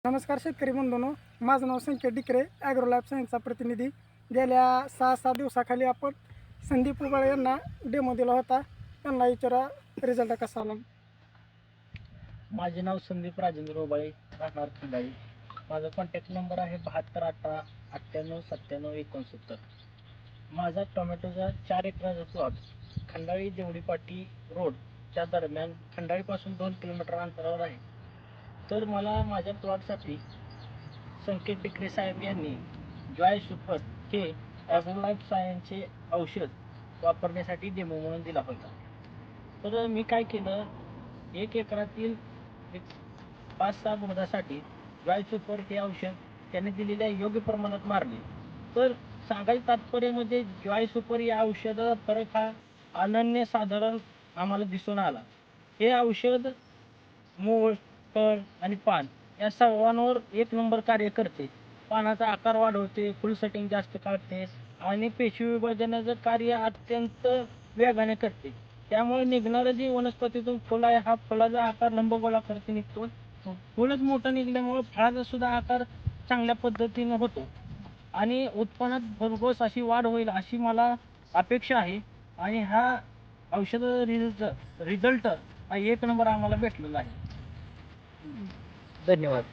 नमस्कार शेतकरी बंधूंनो, माझं नाव संकेत डिकरे, ॲग्रो लाईफ सायन्सचा प्रतिनिधी. गेल्या 6-7 दिवसाखाली आपण संदीप उबाळे यांना डेमो दिला होता. त्यांना विचारा रिझल्ट कसा आला. माझे नाव संदीप राजेंद्र उबाळे, राहणार खंडाळी. माझा कॉन्टॅक्ट नंबर आहे 7218 98 97 69. माझा टोमॅटोचा 4 एकराचा प्लॉट खंडाळी देवडीपाटी रोडच्या दरम्यान खंडाळीपासून 2 किलोमीटर अंतरावर आहे. तर मला माझ्या प्लॉटसाठी संकेत डिकरे साहेब यांनी जॉय सुपर हे ॲग्रो लाईफ सायन्सचे औषध वापरण्यासाठी डेमो म्हणून दिला होता. तर मी काय केलं, 1 एकरातील 5-6 गुंठासाठी जॉय सुपर हे औषध त्याने दिलेल्या योग्य प्रमाणात मारले. तर सांगायचं तात्पर्य म्हणजे जॉय सुपर या औषधाचा फरक हा अनन्यसाधारण आम्हाला दिसून आला. हे औषध मूळ, फळ आणि पान या सर्वांवर 1 नंबर कार्य करते. पानाचा आकार वाढवते, फुल सेटिंग जास्त काढते आणि पेशी विभाजनाचं कार्य अत्यंत वेगाने करते. त्यामुळे निघणारं जी वनस्पतीतून फुल आहे, हा फुलाचा आकार लंबगोलाकृती निघतो. फुलच मोठं निघल्यामुळे फळाचा सुद्धा आकार चांगल्या पद्धतीने होतो आणि उत्पन्नात भरघोस अशी वाढ होईल अशी मला अपेक्षा आहे. आणि हा औषध रिझल्ट हा 1 नंबर आम्हाला भेटलेला आहे. धन्यवाद.